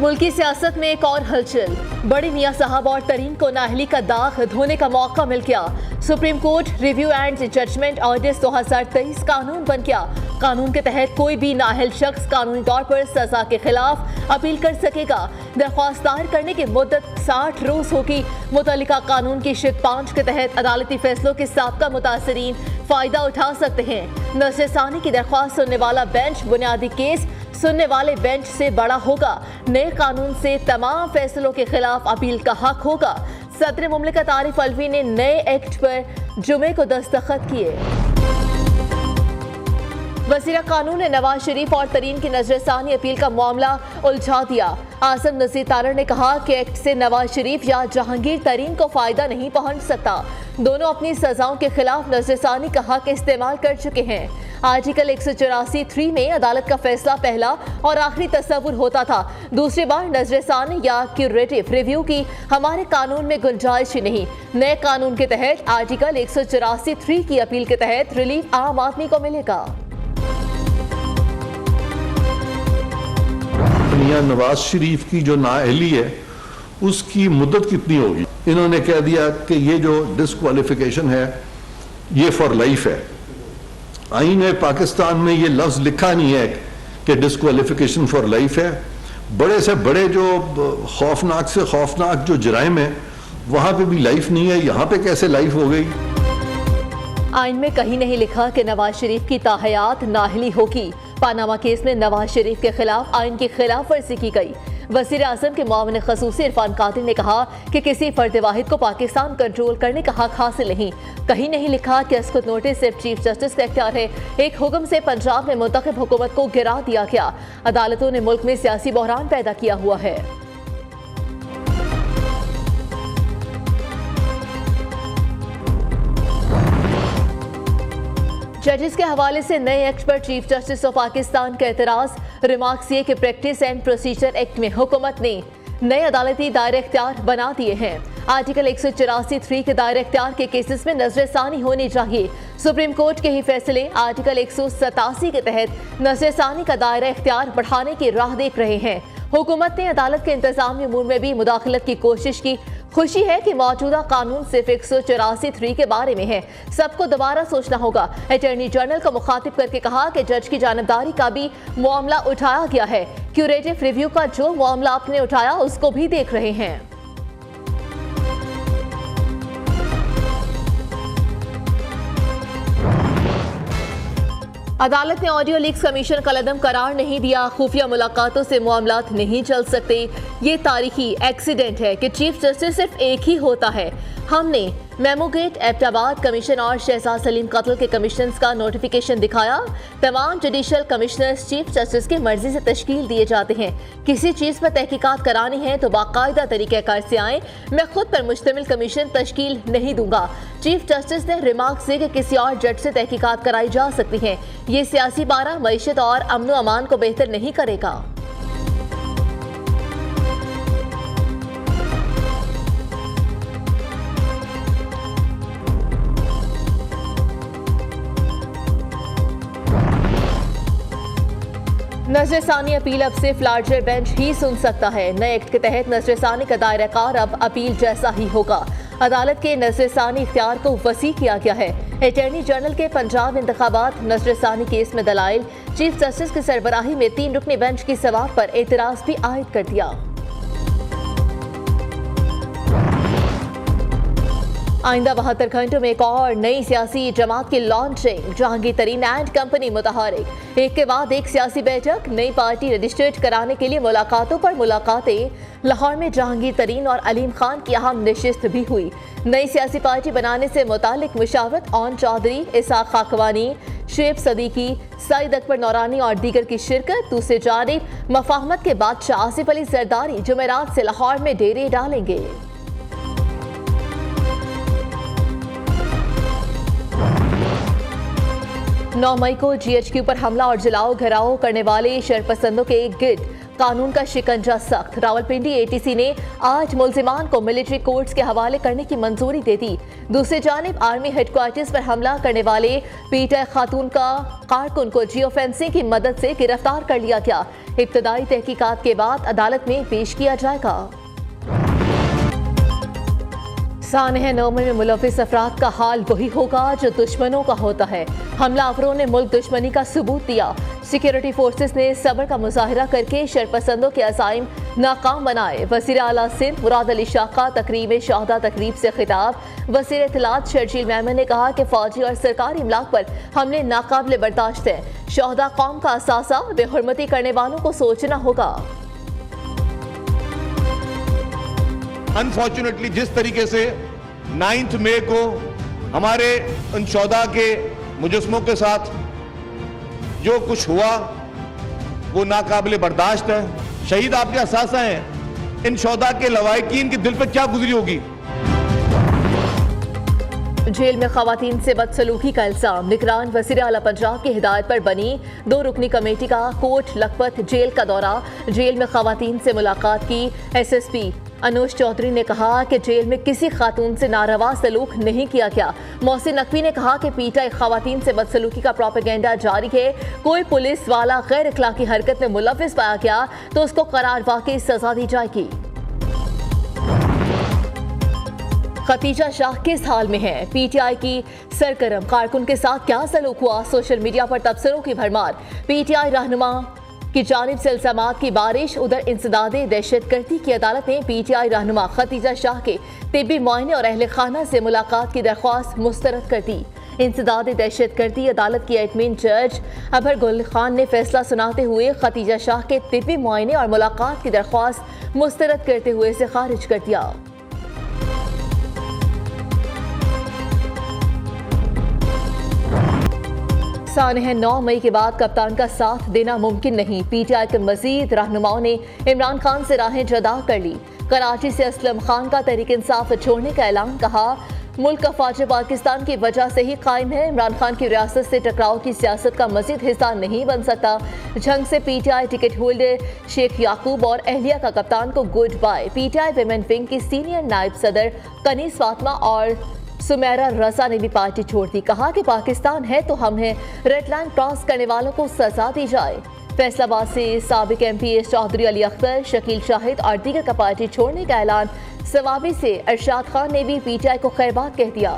मुल्की सियासत में एक और हलचल। बड़ी मियां साहब और तरीन को नाअहली का दाग धोने का मौका मिल गया। Supreme court review and judgment orders 2023 कानून बन गया। कानून के तहत कोई भी नाअहल शख्स कानूनी तौर पर सजा के खिलाफ अपील कर सकेगा। दरख्वास्त दायर करने की मुद्दत 60 रोज होगी। मुतल्लिका कानून की शिक 5 के तहत अदालती फैसलों के साबका मुतासरीन फायदा उठा सकते हैं। नज़रसानी की दरख्वास्त सुनने वाला बेंच बुनियादी केस सुनने वाले बेंच से बड़ा होगा। नए कानून से तमाम फैसलों के खिलाफ अपील का हक होगा। सदर मुमलिकत आरिफ अलवी ने नए एक्ट पर जुमे को दस्तखत किए। वज़ीर कानून ने नवाज शरीफ और तरीन की नजरसानी अपील का मामला उलझा दिया। आज़म नज़ीर तारड़ ने कहा कि एक्ट से नवाज शरीफ या जहांगीर तरीन को फायदा नहीं पहुंच सकता। दोनों अपनी सजाओं के खिलाफ नजरसानी का हक इस्तेमाल कर चुके हैं। आर्टिकल 184(3) में अदालत का फैसला पहला और आखिरी तस्वुर होता था। दूसरी बार नजरसानी या क्यूरेटिव रिव्यू की हमारे कानून में गुंजाइश ही नहीं। नए कानून के तहत आर्टिकल 184(3) की अपील के तहत रिलीफ आम आदमी को मिलेगा। मियां नवाज शरीफ की जो नाअहली है उसकी मुद्दत कितनी होगी? इन्होंने कह दिया कि ये जो डिस्क्वालिफिकेशन है ये फॉर लाइफ है। आईन पाकिस्तान में ये लफ्ज लिखा नहीं है कि डिस्क्वालिफिकेशन फॉर लाइफ है। बड़े से बड़े जो खौफनाक से खौफनाक जो जराइम है वहां पे भी लाइफ नहीं है, यहाँ पे कैसे लाइफ हो गई? आइन में कहीं नहीं लिखा कि नवाज शरीफ की ताहयात नाअहली होगी। पानामा केस में नवाज शरीफ के खिलाफ आइन की खिलाफ वर्जी की गई। वज़ीर आज़म के मुआविन ख़ुसूसी इरफान कादिर ने कहा कि किसी फर्द वाहिद को पाकिस्तान कंट्रोल करने का हक हासिल नहीं। कहीं नहीं लिखा कि अस्कुत नोटिस सिर्फ चीफ जस्टिस का इख्तियार है। एक हुक्म से पंजाब में मुंतखब हुकूमत को गिरा दिया गया। अदालतों ने मुल्क में सियासी बहरान पैदा किया हुआ है। जजेस के हवाले से नए एक्ट पर चीफ जस्टिस ऑफ पाकिस्तान का एतराज। रिमार्क्स ये कि प्रैक्टिस एंड प्रोसीजर एक्ट में हुकूमत ने नए अदालती दायरे इख्तियार बना दिए हैं। आर्टिकल 184(3) के दायरे इख्तियार के केसेस में नजरसानी होनी चाहिए। सुप्रीम कोर्ट के ही फैसले आर्टिकल 187 के तहत नजरसानी का दायरा इख्तियार बढ़ाने की राह देख रहे हैं। हुकूमत ने अदालत के इंतजामी अमूर में भी मुदाखलत की कोशिश की। खुशी है कि मौजूदा कानून सिर्फ 184(3) के बारे में है। सबको दोबारा सोचना होगा। अटॉर्नी जनरल को मुखातिब करके कहा कि जज की जानबदारी का भी मामला उठाया गया है। क्यूरेटिव रिव्यू का जो मामला आपने उठाया उसको भी देख रहे हैं। अदालत ने ऑडियो लीक्स कमीशन का कलदम करार नहीं दिया। खुफिया मुलाकातों से मामलात नहीं चल सकते। ये तारीखी एक्सीडेंट है कि चीफ जस्टिस सिर्फ एक ही होता है। हमने मेमोगेट, एबटाबाद कमीशन और शहजाद सलीम कत्ल के कमीशंस का नोटिफिकेशन दिखाया। तमाम जुडिशल कमिश्नर्स चीफ जस्टिस की मर्जी से तश्कील दिए जाते हैं। किसी चीज़ पर तहकीकात करानी है तो बाकायदा तरीक़ेकार से आएँ। मैं खुद पर मुश्तमिल कमीशन तश्कील नहीं दूंगा। चीफ जस्टिस ने रिमार्क से कि किसी और जज से तहकीकात कराई जा सकती हैं। ये सियासी पारा मईशत और अमन अमान को बेहतर नहीं करेगा। नजरसानी अपील अब सिर्फ लार्जर बेंच ही सुन सकता है। नए एक्ट के तहत नजरसानी का दायरा कार अब अपील जैसा ही होगा। अदालत के नजरसानी इख्तियार को वसी किया गया है। अटॉर्नी जनरल के पंजाब इंतखाबात नजरसानी केस में दलाइल। चीफ जस्टिस की सरबराही में 3 रुकनी बेंच की सवाब पर एतराज भी आयद कर दिया। आइंदा 72 घंटों में एक और नई सियासी जमात की लॉन्चिंग। जहांगीर तरीन एंड कंपनी मुतहरिक। एक के बाद एक सियासी बैठक। नई पार्टी रजिस्टर्ड कराने के लिए मुलाकातों पर मुलाकातें। लाहौर में जहांगीर तरीन और अलीम खान की अहम नशिस्त भी हुई। नई सियासी पार्टी बनाने से मुतालिक मुशावरत। ओन चौधरी, इसाक खाकवानी, शुएब सदीकी, सईद अकबर नौरानी और दीगर की शिरकत। दूसरी जानिब मफाहमत के बादशाह आसिफ अली जरदारी जुमेरात से लाहौर में डेरे डालेंगे। 9 मई को GHQ पर हमला और जलाओ घराओ करने वाले शरपसंदों के एक गिट। कानून का शिकंजा सख्त। रावलपिंडी ATC ने आज मुल्जिमान को मिलिट्री कोर्ट्स के हवाले करने की मंजूरी दे दी। दूसरी जानिब आर्मी हेडक्वार्टर्स पर हमला करने वाले पीटीआई खातून का कारकुन को जियो फेंसिंग की मदद से गिरफ्तार कर लिया गया। इब्तदाई तहकीकात के बाद अदालत में पेश किया जाएगा। सानह नौमे में मुलविस अफराद का हाल वही होगा जो दुश्मनों का होता है। हमलावरों ने मुल्क दुश्मनी का सबूत दिया। सिक्योरिटी फोर्सेस ने सब्र का मुजाहिरा करके शरपसंदों के अज़ाइम नाकाम बनाए। वज़ीर आला सिंध मुराद अली शाह का तकरीब शहादा तकरीब से खिताब। वज़ीर इत्तलात शर्जील मेमन ने कहा कि फौजी और सरकारी इमलाक पर हमले नाकाबिले बर्दाश्त है। शहदा कौम का असासा, बेहुरमती करने वालों को सोचना होगा। अनफॉर्चुनेटली जिस तरीके से 9 मई को हमारे उन 14 के मुजस्मों के साथ जो कुछ हुआ वो नाकाबिले बर्दाश्त है। शहीद आपके असासा हैं। इन 14 के लवाहिकीन के दिल पर क्या गुजरी होगी। जेल में खवातीन से बदसलूकी का इल्जाम। निगरान वज़ीर आला पंजाब की हिदायत पर बनी 2 रुकनी कमेटी का कोट लखपत जेल का दौरा। जेल में खवातीन से मुलाकात की। SSP अनुज चौधरी ने कहा कि जेल में किसी खातून से नारवा सलूक नहीं किया गया। मोहसिन नकवी ने कहा कि पीटीआई खवातीन से बदसलूकी का प्रोपेगेंडा जारी है। कोई पुलिस वाला गैर अखलाकी हरकत में मुलविस पाया गया तो उसको करार वाकई सजा दी जाएगी। खतीजा शाह किस हाल में है? पीटीआई की सरगर्म कारकुन के साथ क्या सलूक हुआ? सोशल मीडिया पर तबसरों की भरमार। पीटीआई रहनुमा की जानिब से इल्जामात की बारिश। उधर इंसदादे दहशतगर्दी की अदालत ने पीटीआई रहनुमा खतीजा शाह के तिब्बी मुआयने और अहले खाना से मुलाकात की दरख्वास्त मुस्तरद कर दी। इंसदादे दहशतगर्दी अदालत की एडमिन जज अभर गुल खान ने फैसला सुनाते हुए खतीजा शाह के तिब्बी मुआयने और मुलाकात की दरख्वास्त मुस्तरद करते हुए इसे खारिज कर दिया। सानह 9 मई के बाद कप्तान का साथ देना मुमकिन नहीं। पीटीआई के मजीद रहनुमाओं ने इमरान खान से राहें जुदा कर ली। कराची से असलम खान का तहरीक इंसाफ छोड़ने का ऐलान। कहा मुल्क अफवाज पाकिस्तान की वजह से ही कायम है। इमरान खान की रियासत से टकराव की सियासत का मजीद हिस्सा नहीं बन सकता। जंग से PTI ticket holder Sheikh Yaqoob और अहलिया का कप्तान को goodbye. PTI women wing की सीनियर नायब सदर कनीस फातिमा और सुमेरा रजा ने भी पार्टी छोड़ दी। कहा कि पाकिस्तान है तो हम हैं। रेड लाइन क्रॉस करने वालों को सजा दी जाए। फैसलाबाद से साबिक MP चौधरी अली अख्तर, शकील शाहिद और दीगर का पार्टी छोड़ने का ऐलान। सवाबी से अरशाद खान ने भी पीटीआई को खैरबाद कह दिया।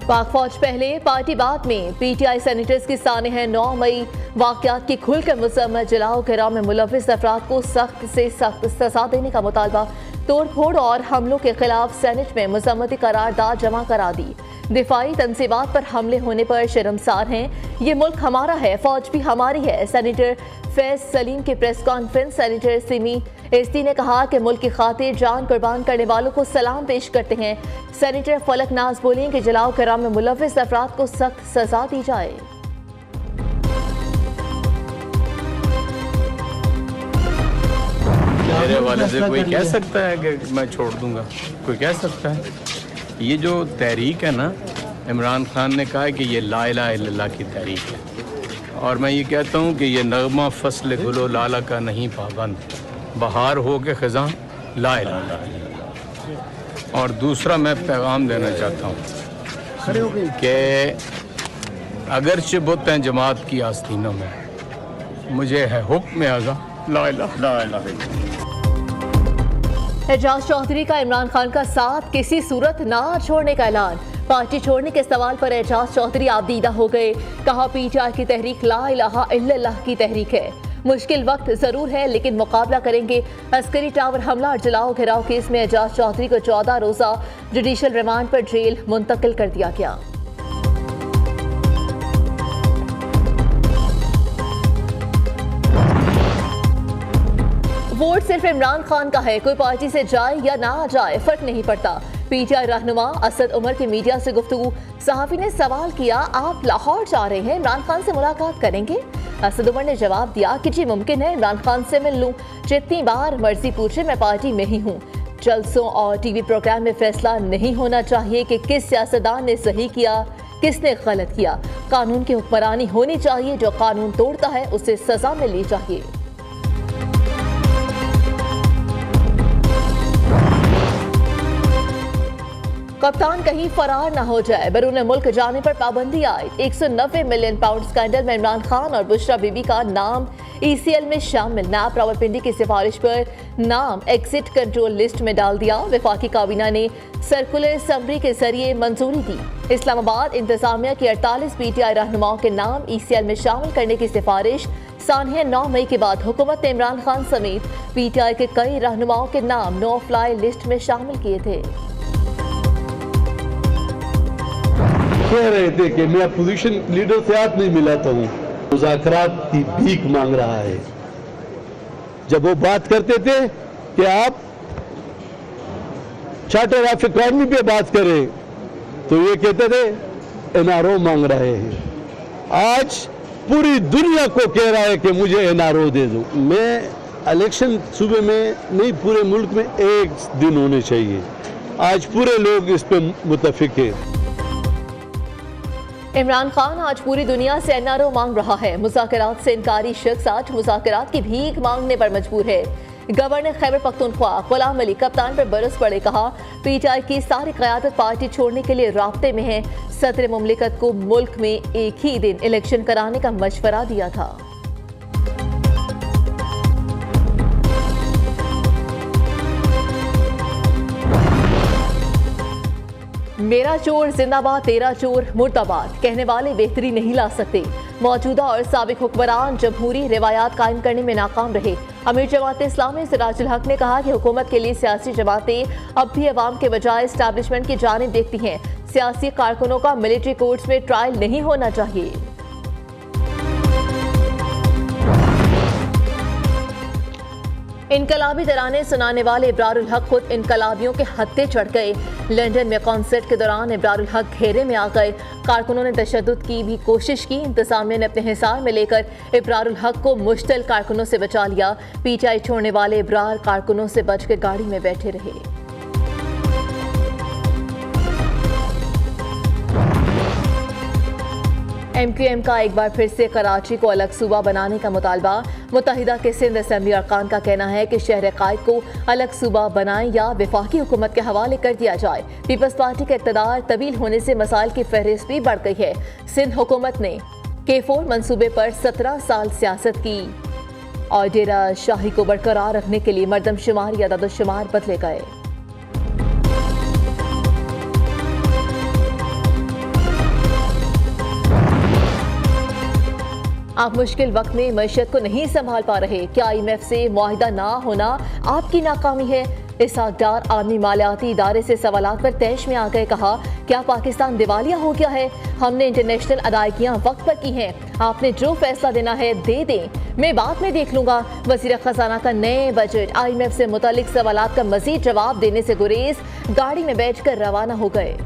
पाक फौज पहले पार्टी बाद में। पीटीआई सेनेटर्स की सानह 9 मई वाकयात की खुलकर मजम्मत। जलाओ घेराव में मुलविस अफराद को सख्त से सख्त सजा देने का मुतालबा। तोड़ फोड़ और हमलों के खिलाफ सेनेट में मजम्मती करारदाद जमा करा दी। दिफाई तंसीबात पर हमले होने पर शर्मसार हैं। ये मुल्क हमारा है, फौज भी हमारी है। सेनेटर फैज सलीम की press conference. Senator Simi ST ने कहा कि मुल्क की खातिर जान कुर्बान करने वालों को सलाम पेश करते हैं। सेनेटर फलक नाज बोले कि जलाओ घेराव में मुलविस अफराद को सख्त सजा दी जाए। मेरे वाले से कोई कह सकता है कि मैं छोड़ दूंगा? कोई कह सकता है? ये जो तहरीक है ना, इमरान खान ने कहा है कि ये ला इलाहा इल्लल्लाह की तहरीक है। और मैं ये कहता हूँ कि ये नगमा फसल गुलो लाला का नहीं पाबंद, बहार हो के ख़ज़ां ला इलाहा इल्लल्लाह। और दूसरा मैं पैगाम देना चाहता हूँ कि अगरचे बुत हैं जमात की आस्तीनों में, मुझे है हुक्म आज़ा ला इलाहा इल्लल्लाह। एजाज चौधरी का इमरान खान का साथ किसी सूरत ना छोड़ने का ऐलान। पार्टी छोड़ने के सवाल पर एजाज चौधरी आबदीदा हो गए। कहा पीटीआई की तहरीक ला इलाहा इल्लल्लाह की तहरीक है। मुश्किल वक्त जरूर है लेकिन मुकाबला करेंगे। अस्करी टावर हमला और जलाओ घेराव केस में एजाज चौधरी को 14 रोजा जुडिशल रिमांड पर जेल मुंतकिल कर दिया गया। वोट सिर्फ इमरान खान का है, कोई पार्टी से जाए या ना जाए फर्क नहीं पड़ता। पीटीआई रहनुमा असद उमर की मीडिया से गुफ्तगू। सहाफी ने सवाल किया, आप लाहौर जा रहे हैं, इमरान खान से मुलाकात करेंगे? असद उमर ने जवाब दिया कि जी मुमकिन है इमरान खान से मिल लूं, जितनी बार मर्जी पूछे मैं पार्टी में ही हूँ। जलसों और टीवी प्रोग्राम में फैसला नहीं होना चाहिए कि किस सियासतदान ने सही किया, किसने गलत किया। कानून की हुक्मरानी होनी चाहिए, जो कानून तोड़ता है उसे सजा मिलनी चाहिए। कप्तान कहीं फरार न हो जाए, बैरून मुल्क जाने पर पाबंदी आए। 190 मिलियन पाउंड स्कैंडल में इमरान खान और बुशरा बीबी का नाम ECL में शामिल। नैब रावलपिंडी की सिफारिश पर नाम एग्जिट कंट्रोल लिस्ट में डाल दिया। वफाकी काबीना ने सर्कुलर समरी के जरिए मंजूरी दी। इस्लामाबाद इंतजामिया की 48 PTI रहनुमाओं के नाम ECL में शामिल करने की सिफारिश सानिया 9 मई के बाद हुकूमत ने इमरान खान समेत PTI के कई रहनुमाओं के नाम नो फ्लाई लिस्ट में शामिल किए थे। कह रहे थे कि मैं अपोजिशन लीडर से हाथ नहीं मिलाता हूँ, मुज़ाकरात की भीख मांग रहा है। जब वो बात करते थे कि आप चार्टर ऑफ इकोनॉमी पे बात करें तो ये कहते थे NRO मांग रहे हैं। आज पूरी दुनिया को कह रहा है कि मुझे NRO दे दो। मैं इलेक्शन सूबे में नहीं, पूरे मुल्क में एक दिन होने चाहिए। आज पूरे लोग इस पे मुत्तफिक हैं। इमरान खान आज पूरी दुनिया से NRO मांग रहा है। मुज़ाकरात से इनकारी शख्स आज मुज़ाकरात की भीख मांगने पर मजबूर है। गवर्नर खैबर पख्तूनख्वा गुलाम अली कप्तान पर बरस पड़े, कहा PTI की सारी क़यादत पार्टी छोड़ने के लिए राब्ते में है। सदर मुमलिकत को मुल्क में एक ही दिन इलेक्शन कराने का मशवरा दिया था। मेरा चोर जिंदाबाद, तेरा चोर मुर्दाबाद कहने वाले बेहतरी नहीं ला सकते। मौजूदा और साबिक हुक्मरान जमहूरी रिवायात कायम करने में नाकाम रहे। अमीर जमात इस्लामी सिराजुल हक ने कहा कि हुकूमत के लिए सियासी जमातें अब भी अवाम के बजाय एस्टैब्लिशमेंट की जानिब देखती हैं। सियासी कारकुनों का मिलिट्री कोर्ट्स में ट्रायल नहीं होना चाहिए। इनकलाबी तराने सुनाने वाले इब्रारुल हक खुद इनकलाबियों के हत्थे चढ़ गए। लंदन में कॉन्सर्ट के दौरान इब्रारुल हक घेरे में आ गए। कारकुनों ने तशद्दुद की भी कोशिश की। इंतजामिया ने अपने हिसार में लेकर इब्रारुल हक को मुश्तल कारकुनों से बचा लिया। PTI छोड़ने वाले इब्रार कारकुनों से बचकर गाड़ी में बैठे रहे। MQM का एक बार फिर से कराची को अलग सूबा बनाने का मुतालबा। मुत्तहिदा के सिंध असेंबली अरकान का कहना है कि शहर कायद को अलग सूबा बनाएं या वफाकी हुकूमत के हवाले कर दिया जाए। पीपल्स पार्टी का इक़्तिदार तवील होने से मसाइल की फहरिस्त भी बढ़ गई है। सिंध हुकूमत ने K4 मंसूबे पर 17 साल सियासत की और डेरा शाही को बरकरार रखने के लिए मरदमशुमार या आदतशुमार बदले गए। आप मुश्किल वक्त में मईशत को नहीं संभाल पा रहे, क्या IMF से मुआहिदा ना होना आपकी नाकामी है? इसहाक डार आर्मी मालियाती इदारे से सवालात पर तैश में आ गए, कहा क्या पाकिस्तान दिवालिया हो गया है? हमने इंटरनेशनल अदायगियां वक्त पर की हैं, आपने जो फैसला देना है दे दें, मैं बाद में देख लूंगा। वज़ीर खजाना का नए बजट IMF से मुतालिक सवालात का मजीद जवाब देने से गुरेज गाड़ी में बैठकर रवाना हो गए।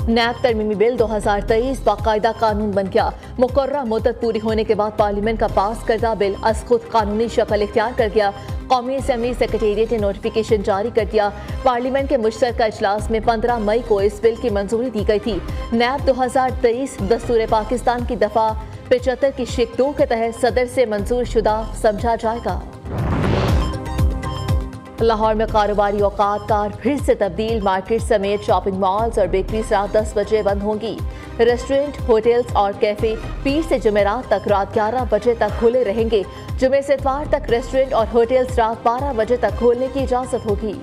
नैब तरमीमी बिल 2023 बाकायदा कानून बन गया। मुकर्रर मुद्दत पूरी होने के बाद पार्लियामेंट का पास करदा बिल अज खुद कानूनी शक्ल इख्तियार कर गया। कौमी असम्बली सेक्रेटेरिएट ने नोटिफिकेशन जारी कर दिया। पार्लियामेंट के मुश्तरका इजलास में 15 मई को इस बिल की मंजूरी दी गई थी। नैब 2023 दस्तूर पाकिस्तान की दफा 75 की शिक 2 के तहत सदर से मंजूर शुदा समझा जाएगा। लाहौर में कारोबारी औकात कार फिर से तब्दील। मार्केट समेत शॉपिंग मॉल्स और बेकरीज रात 10 बजे बंद होंगी। रेस्टोरेंट, होटल्स और कैफे पीर से जुमेरात तक रात 11 बजे तक खुले रहेंगे। जुमे से इतवार तक रेस्टोरेंट और होटल्स रात 12 बजे तक खोलने की इजाजत होगी।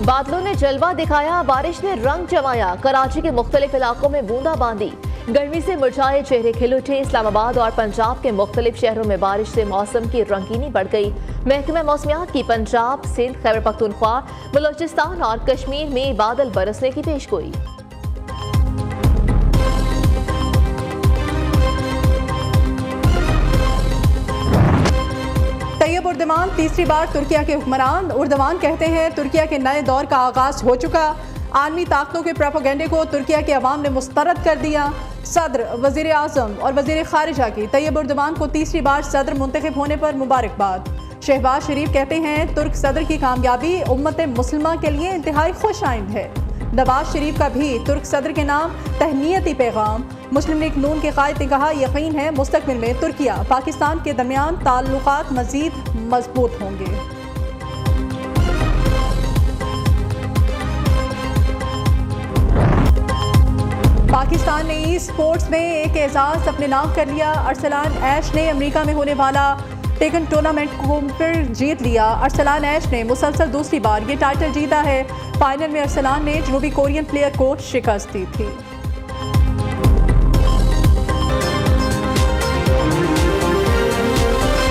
बादलों ने जलवा दिखाया, बारिश ने रंग जमाया। कराची के मुख्तलिफ इलाकों में बूंदाबांदी। गर्मी से मुरझाए चेहरे खिल उठे। इस्लामाबाद और पंजाब के मुख्तलिफ शहरों में बारिश से मौसम की रंगीनी बढ़ गई। महकमा मौसमियात की पंजाब, सिंध, खैबर पख्तूनख्वा, बलोचिस्तान और कश्मीर में बादल बरसने की पेशगोई। तैयब उर्दवान तीसरी बार तुर्किया के हुक्मरान। उर्दवान कहते हैं तुर्किया के नए दौर का आगाज हो चुका। आलमी ताकतों के प्रोपेगेंडे को तुर्किया के अवाम ने मुस्तरद कर दिया। सदर, वजीर आज़म और वजीर खारिजा की तैयब उर्दवान को तीसरी बार सदर मुंतखब होने पर मुबारकबाद। शहबाज शरीफ कहते हैं तुर्क सदर की कामयाबी उम्मत मुस्लिमा के लिए इंतहाई खुश आइंद है। नवाज शरीफ का भी तुर्क सदर के नाम तहनीयती पैगाम। मुस्लिम लीग नून के कायद ने कहा यकीन है मुस्तकबिल में तुर्किया पाकिस्तान के दरमियान ताल्लुकात मजीद मजबूत होंगे। पाकिस्तान ने ई स्पोर्ट्स में एक एजाज अपने नाम कर लिया। अरसलान ऐश ने अमेरिका में होने वाला टेकन टूर्नामेंट को फिर जीत लिया। अरसलान ऐश ने मुसलसल दूसरी बार ये टाइटल जीता है। फाइनल में अरसलान ने जनूबी कोरियन प्लेयर को शिकस्त दी थी।